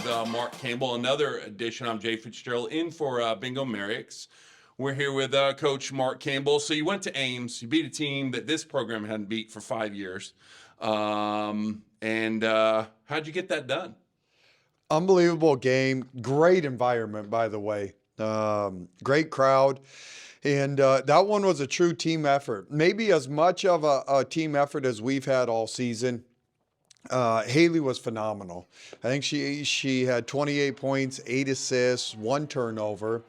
with Mark Campbell, another edition. I'm Jay Fitzgerald in for Bingo Merricks. We're here with Coach Mark Campbell. So you went to Ames. You beat a team that this program hadn't beat for 5 years. How'd you get that done? Unbelievable game. Great environment, by the way. Great crowd. And that one was a true team effort. Maybe as much of a team effort as we've had all season. Hailey was phenomenal. I think she had 28 points, 8 assists, 1 turnover.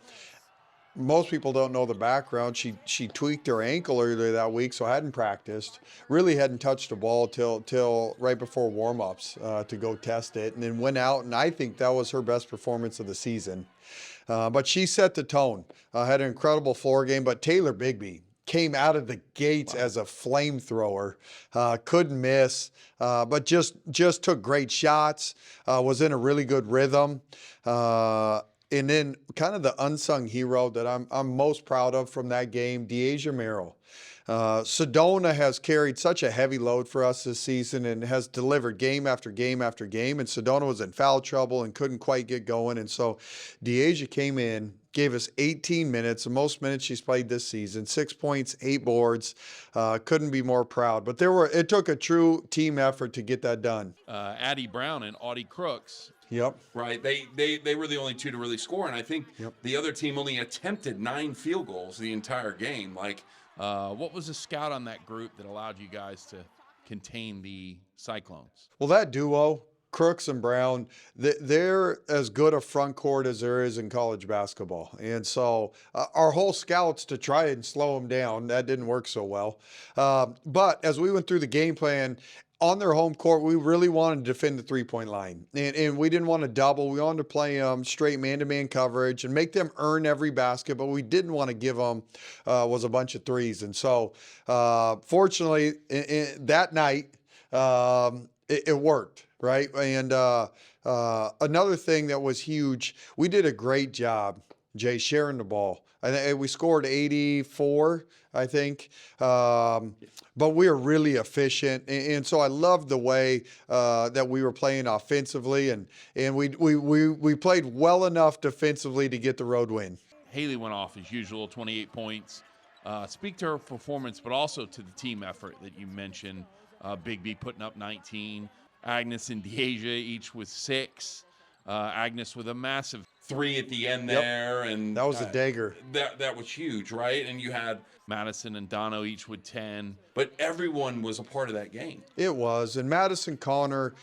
Most people don't know the background. She tweaked her ankle earlier that week, so hadn't practiced. Really hadn't touched the ball till right before warm-ups to go test it, and then went out, and I think that was her best performance of the season. But she set the tone. Had an incredible floor game, but Taylor Bigby came out of the gates as a flamethrower, couldn't miss, but just took great shots, was in a really good rhythm. And then kind of the unsung hero that I'm most proud of from that game, Deasia Merrill. Sedona has carried such a heavy load for us this season and has delivered game after game after game. And Sedona was in foul trouble and couldn't quite get going. And so Deasia came in, gave us 18 minutes, the most minutes she's played this season, 6 points, 8 boards. Couldn't be more proud. But it took a true team effort to get that done. Addie Brown and Audie Crooks. Yep. Right. They were the only two to really score, and I think the other team only attempted 9 field goals the entire game. What was the scout on that group that allowed you guys to contain the Cyclones? Well, that duo, Crooks and Brown, they're as good a front court as there is in college basketball. And so our whole scouts to try and slow them down, that didn't work so well. But as we went through the game plan, on their home court, we really wanted to defend the three-point line. And we didn't want to double. We wanted to play straight man-to-man coverage and make them earn every basket, but we didn't want to give them was a bunch of threes. And so, fortunately, that night, it worked, right? And another thing that was huge, we did a great job, Jay, sharing the ball. I think we scored 84, I think. But we are really efficient. And so I love the way that we were playing offensively. And we played well enough defensively to get the road win. Hailey went off as usual, 28 points. Speak to her performance, but also to the team effort that you mentioned. Bigby putting up 19. Agnes and Deasia each with 6. Agnes with a massive 3 at the end there, and that was a dagger. That was huge, right? And you had Madison and Dono each with 10. But everyone was a part of that game. It was, and Madison Conner,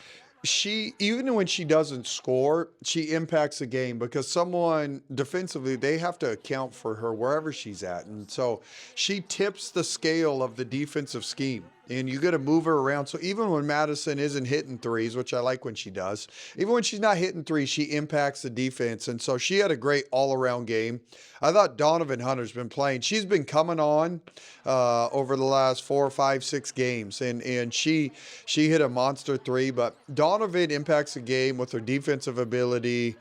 she, even when she doesn't score, she impacts the game because someone defensively, they have to account for her wherever she's at. And so she tips the scale of the defensive scheme. And you got to move her around. So even when Madison isn't hitting threes, which I like when she does, even when she's not hitting threes, she impacts the defense. And so she had a great all-around game. I thought Donovyn Hunter's been playing. She's been coming on over the last 4, 5, 6 games. And she hit a monster 3. But Donovyn impacts the game with her defensive ability.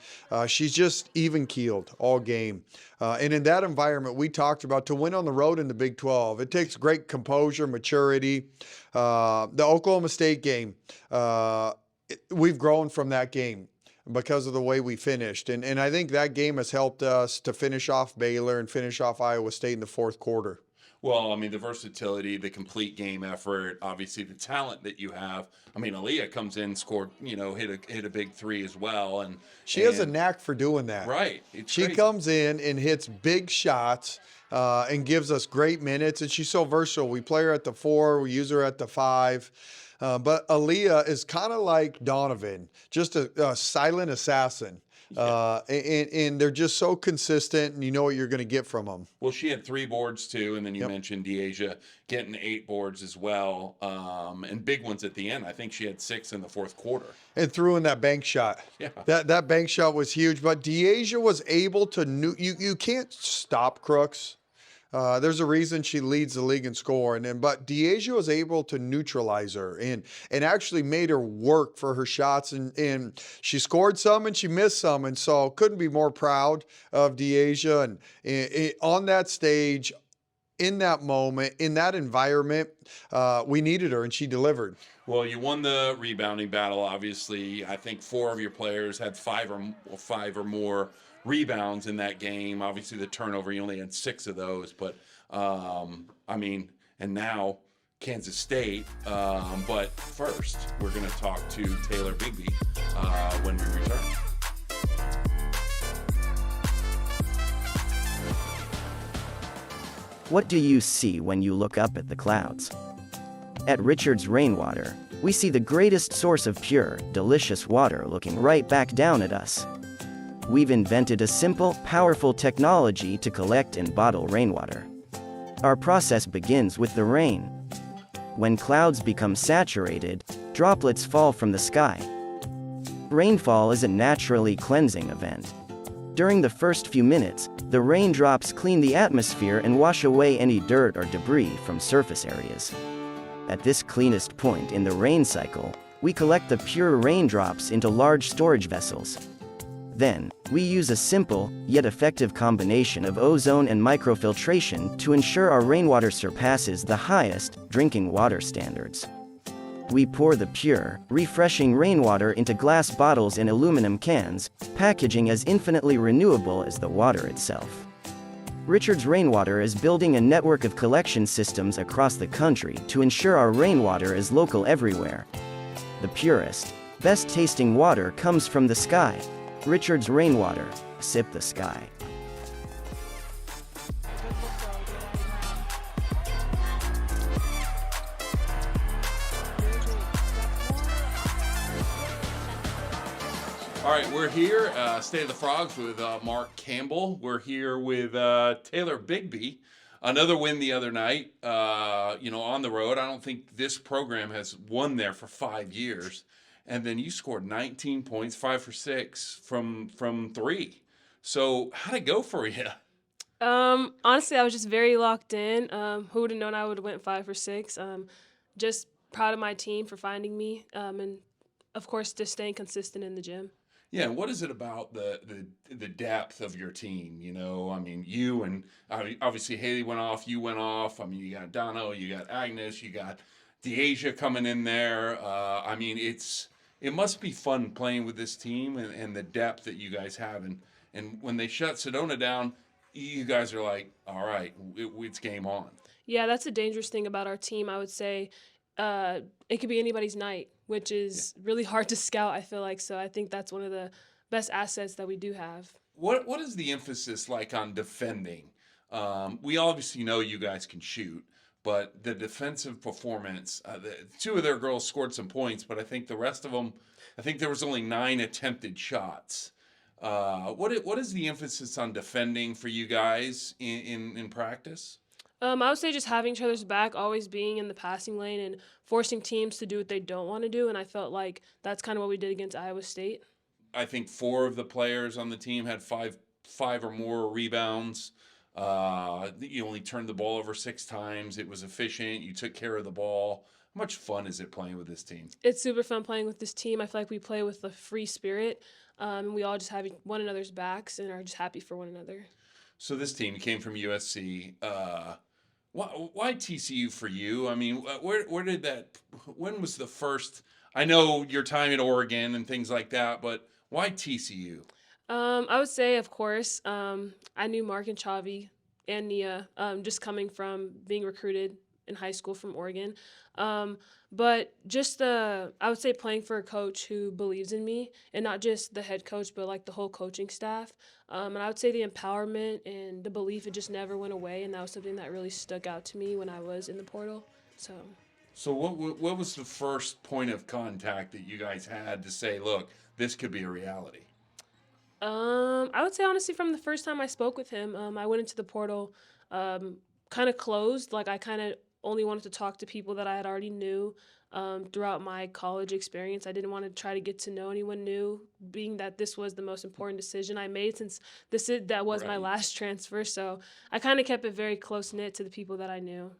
She's just even-keeled all game. And in that environment, we talked about to win on the road in the Big 12, it takes great composure, maturity. The Oklahoma State game, we've grown from that game because of the way we finished. And I think that game has helped us to finish off Baylor and finish off Iowa State in the fourth quarter. Well, I mean, the versatility, the complete game effort, obviously the talent that you have. I mean, Aaliyah comes in, scored, hit a big 3 as well. And she has a knack for doing that. Right. She comes in and hits big shots and gives us great minutes. And she's so versatile. We play her at the 4, we use her at the 5. But Aaliyah is kind of like Donovyn, just a silent assassin. And they're just so consistent, and you know what you're going to get from them. Well, she had 3 boards too, and then you mentioned Deasia getting 8 boards as well, and big ones at the end. I think she had 6 in the fourth quarter. And threw in that bank shot. Yeah, that bank shot was huge. But Deasia was able to you can't stop Crooks. There's a reason she leads the league in scoring, but Deasia was able to neutralize her and actually made her work for her shots, and she scored some and she missed some, and so couldn't be more proud of Deasia. And on that stage, in that moment, in that environment, we needed her, and she delivered. Well, you won the rebounding battle, obviously. I think 4 of your players had 5 or more rebounds in that game. Obviously, the turnover, you only had 6 of those. But, I mean, and now Kansas State. But first, we're going to talk to Taylor Bigby when we return. What do you see when you look up at the clouds? At Richard's Rainwater, we see the greatest source of pure, delicious water looking right back down at us. We've invented a simple, powerful technology to collect and bottle rainwater. Our process begins with the rain. When clouds become saturated, droplets fall from the sky. Rainfall is a naturally cleansing event. During the first few minutes, the raindrops clean the atmosphere and wash away any dirt or debris from surface areas. At this cleanest point in the rain cycle, we collect the pure raindrops into large storage vessels. Then, we use a simple, yet effective combination of ozone and microfiltration to ensure our rainwater surpasses the highest drinking water standards. We pour the pure, refreshing rainwater into glass bottles and aluminum cans, packaging as infinitely renewable as the water itself. Richard's Rainwater is building a network of collection systems across the country to ensure our rainwater is local everywhere. The purest, best-tasting water comes from the sky. Richard's Rainwater, sip the sky. All right, we're here, State of the Frogs with Mark Campbell. We're here with Taylor Bigby. Another win the other night, on the road. I don't think this program has won there for 5 years. And then you scored 19 points, 5 for 6 from 3. So how'd it go for you? Honestly, I was just very locked in. Who would have known I would have went 5 for 6? Just proud of my team for finding me, and of course, just staying consistent in the gym. Yeah, and what is it about the depth of your team? I mean, you and obviously Hailey went off, you went off. I mean, you got Dono, you got Agnes, you got Deasia coming in there. I mean, it must be fun playing with this team and the depth that you guys have. And when they shut Sedona down, you guys are like, all right, it's game on. Yeah, that's a dangerous thing about our team. I would say it could be anybody's night, which is really hard to scout, I feel like. So I think that's one of the best assets that we do have. What is the emphasis like on defending? We obviously know you guys can shoot, but the defensive performance, 2 of their girls scored some points, but I think the rest of them, I think there was only 9 attempted shots. What is the emphasis on defending for you guys in practice? I would say just having each other's back, always being in the passing lane and forcing teams to do what they don't want to do. And I felt like that's kind of what we did against Iowa State. I think 4 of the players on the team had five or more rebounds. You only turned the ball over 6 times. It was efficient. You took care of the ball. How much fun is it playing with this team? It's super fun playing with this team. I feel like we play with a free spirit. And we all just have one another's backs and are just happy for one another. So this team came from USC. Why TCU for you? I mean, when was the first, I know your time at Oregon and things like that, but why TCU? I would say, of course, I knew Mark and Chavi and Nia just coming from being recruited in high school from Oregon. But just I would say playing for a coach who believes in me, and not just the head coach, but like the whole coaching staff. And I would say the empowerment and the belief, it just never went away. And that was something that really stuck out to me when I was in the portal. So what was the first point of contact that you guys had to say, look, this could be a reality? I would say honestly from the first time I spoke with him, I went into the portal kind of closed. Like I kind of only wanted to talk to people that I had already knew throughout my college experience. I didn't want to try to get to know anyone new, being that this was the most important decision I made since that was my last transfer. So I kind of kept it very close-knit to the people that I knew.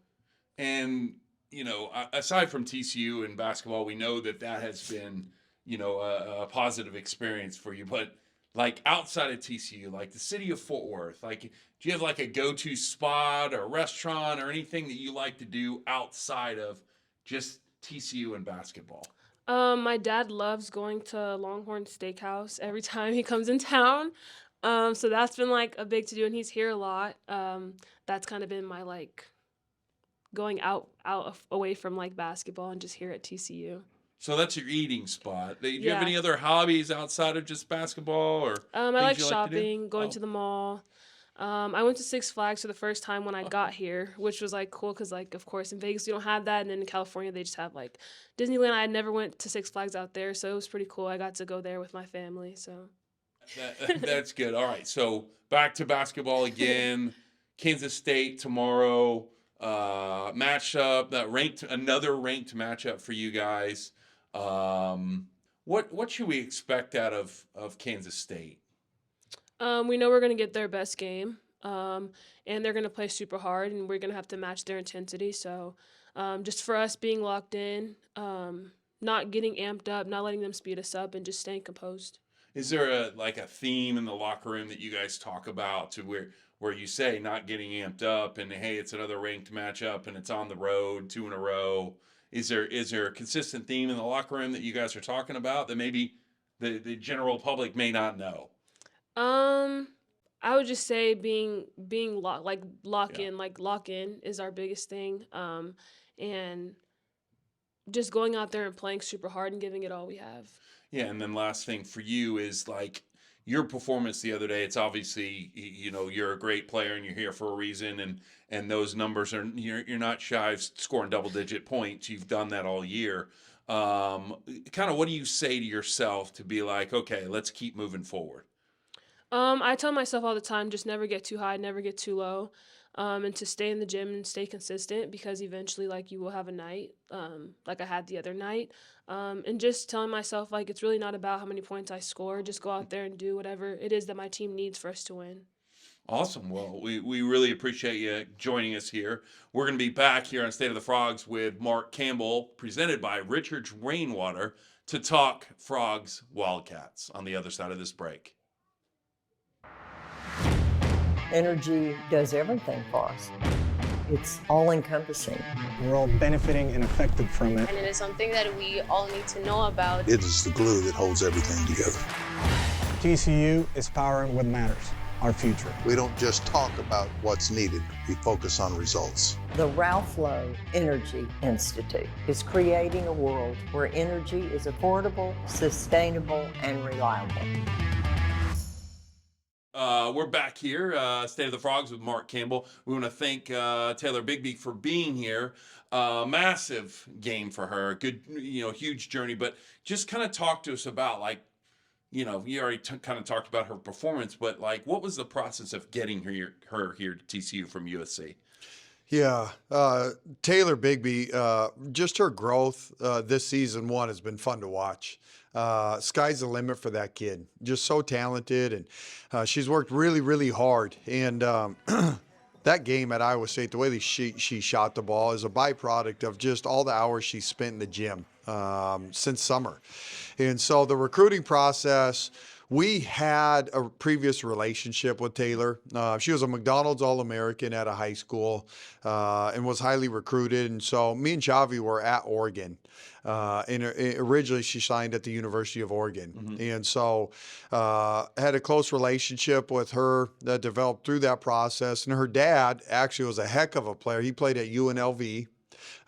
And, aside from TCU and basketball, we know that has been, a positive experience for you. But like outside of TCU, like the city of Fort Worth? Like, do you have like a go-to spot or restaurant or anything that you like to do outside of just TCU and basketball? My dad loves going to Longhorn Steakhouse every time he comes in town. So that's been like a big to do, and he's here a lot. That's kind of been my like going away from like basketball and just here at TCU. So that's your eating spot. Do you have Yeah. any other hobbies outside of just basketball or I things like you like to do? shopping, going Oh. to the mall. I went to Six Flags for the first time when I got here, which was like cool because like of course in Vegas you don't have that, and then in California they just have like Disneyland. I never went to Six Flags out there, so it was pretty cool. I got to go there with my family. So That's good. All right. So back to basketball again. Kansas State tomorrow. Matchup another ranked matchup for you guys. What should we expect out of Kansas State? we know we're gonna get their best game, and they're gonna play super hard, and we're gonna have to match their intensity. So just for us being locked in, not getting amped up, not letting them speed us up, and just staying composed. Is there a theme in the locker room that you guys talk about to where you say not getting amped up and hey, it's another ranked matchup and it's on the road 2 in a row? Is there a consistent theme in the locker room that you guys are talking about that maybe the general public may not know? I would just say being lock Yeah. in, like lock in is our biggest thing. And just going out there and playing super hard and giving it all we have. Yeah, and then last thing for you is like your performance the other day. It's obviously you're a great player and you're here for a reason, and those numbers are you're not shy of scoring double digit points. You've done that all year. Kind of what do you say to yourself to be like, okay, let's keep moving forward? I tell myself all the time, just never get too high, never get too low, and to stay in the gym and stay consistent because eventually, like, you will have a night, like I had the other night. And just telling myself, like, it's really not about how many points I score. Just go out there and do whatever it is that my team needs for us to win. Awesome. Well, we really appreciate you joining us here. We're going to be back here on State of the Frogs with Mark Campbell, presented by Richard's Rainwater, to talk Frogs Wildcats on the other side of this break. Energy does everything for us. It's all-encompassing. We're all benefiting and affected from it. And it is something that we all need to know about. It is the glue that holds everything together. TCU is powering what matters, our future. We don't just talk about what's needed, we focus on results. The Ralph Lowe Energy Institute is creating a world where energy is affordable, sustainable, and reliable. We're back here, State of the Frogs with Mark Campbell. We want to thank Taylor Bigby for being here. Massive game for her. Good, huge journey. But just kind of talk to us about, like, you already kind of talked about her performance, but like, what was the process of getting her here to TCU from USC? Yeah, Taylor Bigby, just her growth this season one has been fun to watch. Sky's the limit for that kid. Just so talented, and she's worked really, really hard. And that game at Iowa State, the way that she shot the ball is a byproduct of just all the hours she spent in the gym since summer. And so the recruiting process, we had a previous relationship with Taylor. She was a McDonald's All-American at a high school and was highly recruited. And so me and Chavi were at Oregon. And originally she signed at the University of Oregon. Mm-hmm. And so had a close relationship with her that developed through that process. And her dad actually was a heck of a player. He played at UNLV,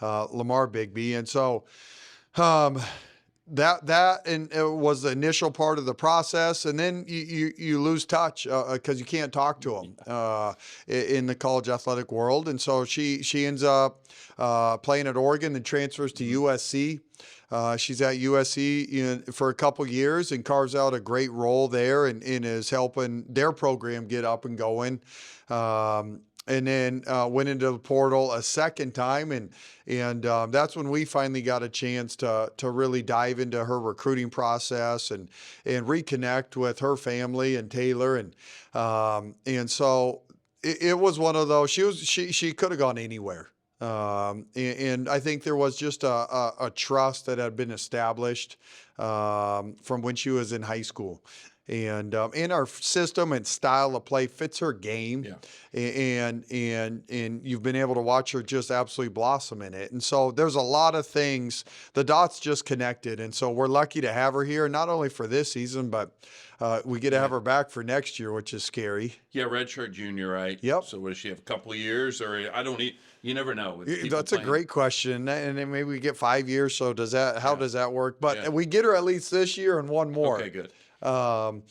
Lamar Bigby. And so that it was the initial part of the process, and then you lose touch because you can't talk to them in the college athletic world. And so she ends up playing at Oregon and transfers to USC. She's at USC for a couple years and carves out a great role there and is helping their program get up and going. And then went into the portal a second time, and that's when we finally got a chance to really dive into her recruiting process and reconnect with her family and Taylor, and so it was one of those. She could have gone anywhere, and I think there was just a trust that had been established from when she was in high school. and our system and style of play fits her game. Yeah. And you've been able to watch her just absolutely blossom in it. And so there's a lot of things, the dots just connected. And so we're lucky to have her here, not only for this season, but we get to have her back for next year, which is scary. Yeah, redshirt junior, right? Yep. So what does she have, a couple of years, or I don't need, you never know. With people That's a playing. great question. And then maybe we get 5 years. So how does that work? But Yeah. we get her at least this year and one more. Okay, good. And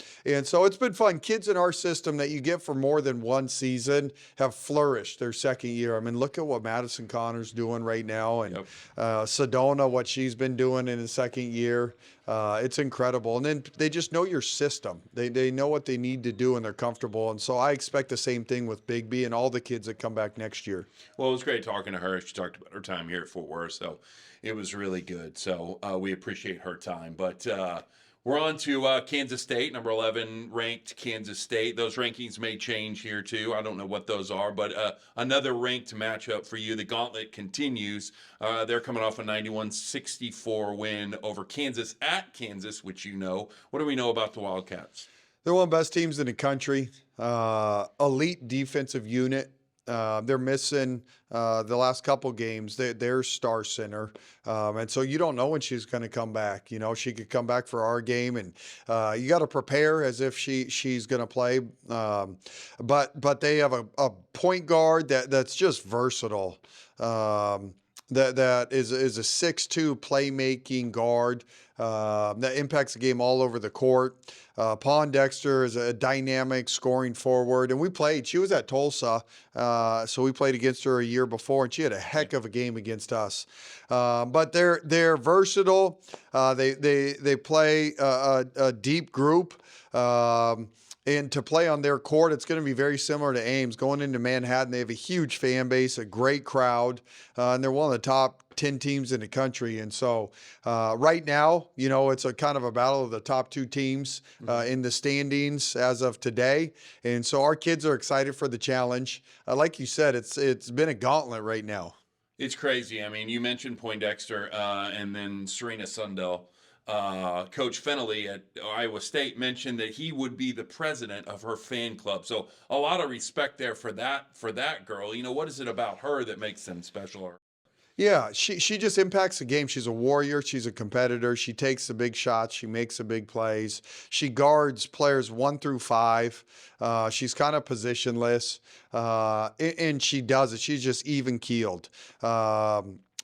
so it's been fun. Kids in our system that you get for more than one season have flourished their second year. I mean, look at what Madison Conner's doing right now, and Sedona, what she's been doing in the second year. It's incredible. And then they just know your system. They know what they need to do, and they're comfortable. And so I expect the same thing with Bigby and all the kids that come back next year. Well, it was great talking to her. She talked about her time here at Fort Worth, so it was really good. So we appreciate her time. But we're on to Kansas State, number 11 ranked Kansas State. Those rankings may change here too. I don't know what those are, but another ranked matchup for you. The gauntlet continues. They're coming off a 91-64 win over Kansas at Kansas, which you know. What do we know about the Wildcats? They're one of the best teams in the country. Elite defensive unit. They're missing the last couple games their star center, and so you don't know when she's going to come back. You know, she could come back for our game, and you got to prepare as if she's going to play. But they have a point guard that's just versatile. That is a 6'2" playmaking guard that impacts the game all over the court. Pondexter is a dynamic scoring forward, and she was at Tulsa, so we played against her a year before, and she had a heck of a game against us. But they're versatile. They play a deep group. And to play on their court, it's going to be very similar to Ames. Going into Manhattan, they have a huge fan base, a great crowd, and they're one of the top 10 teams in the country. And so right now, you know, it's a kind of a battle of the top two teams in the standings as of today. And so our kids are excited for the challenge. Like you said, it's been a gauntlet right now. It's crazy. I mean, you mentioned Poindexter and then Serena Sundell. Coach Fennelly at Iowa State mentioned that he would be the president of her fan club. So a lot of respect there for that girl. You know, what is it about her that makes them special? Yeah, she just impacts the game. She's a warrior. She's a competitor. She takes the big shots. She makes the big plays. She guards players 1 through 5. She's kind of positionless, and she does it. She's just even-keeled.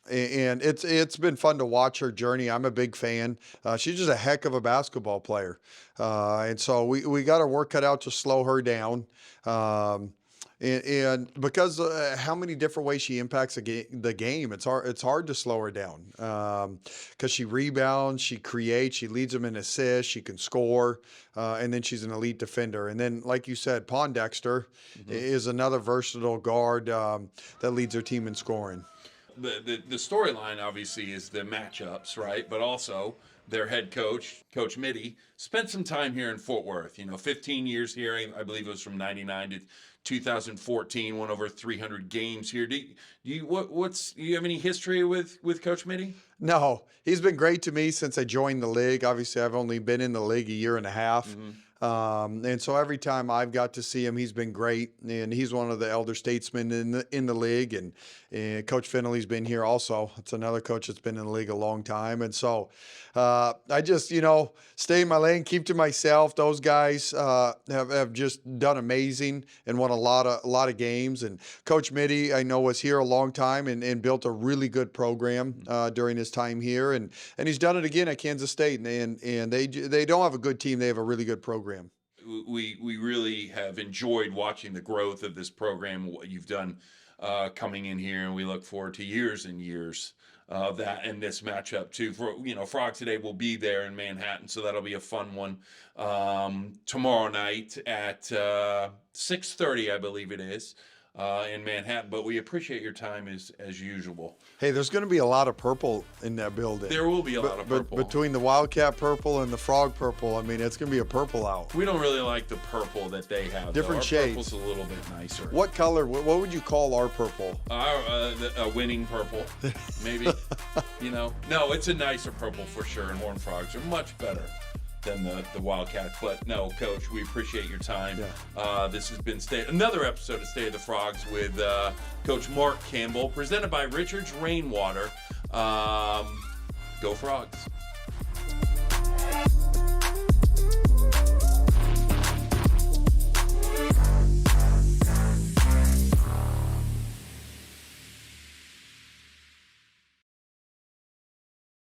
And it's been fun to watch her journey. I'm a big fan. She's just a heck of a basketball player. And so we got our work cut out to slow her down. And because how many different ways she impacts the game, it's hard to slow her down. Because she rebounds, she creates, she leads them in assists, she can score, and then she's an elite defender. And then, like you said, Pondexter is another versatile guard that leads her team in scoring. The storyline obviously is the matchups, right? But also their head coach, Coach Mittie, spent some time here in Fort Worth. You know, 15 years here. I believe it was from '99 to 2014. Won over 300 games here. Do you have any history with Coach Mittie? No, he's been great to me since I joined the league. Obviously, I've only been in the league a year and a half. And so every time I've got to see him, he's been great, and he's one of the elder statesmen in the league. And Coach Fennelly's been here also. It's another coach that's been in the league a long time. And so I just, stay in my lane, keep to myself. Those guys have just done amazing and won a lot of games. And Coach Mittie, I know, was here a long time and built a really good program during his time here. And he's done it again at Kansas State. And they don't have a good team. They have a really good program. We really have enjoyed watching the growth of this program, what you've done coming in here, and we look forward to years and years of that and this matchup too. Frog Today will be there in Manhattan, so that'll be a fun one tomorrow night at 6:30, I believe it is, in Manhattan. But we appreciate your time as usual. Hey, there's going to be a lot of purple in that building. There will be a lot of purple. Between the Wildcat purple and the Frog purple, I mean, it's going to be a purple out. We don't really like the purple that they have. Different shades. Purple's a little bit nicer. What color? What would you call our purple? A winning purple, maybe. No, it's a nicer purple for sure, and Horned Frogs are much better. than the Wildcats. But no, Coach, we appreciate your time. This has been another episode of State of the Frogs with Coach Mark Campbell, presented by Richards Rainwater. Go Frogs.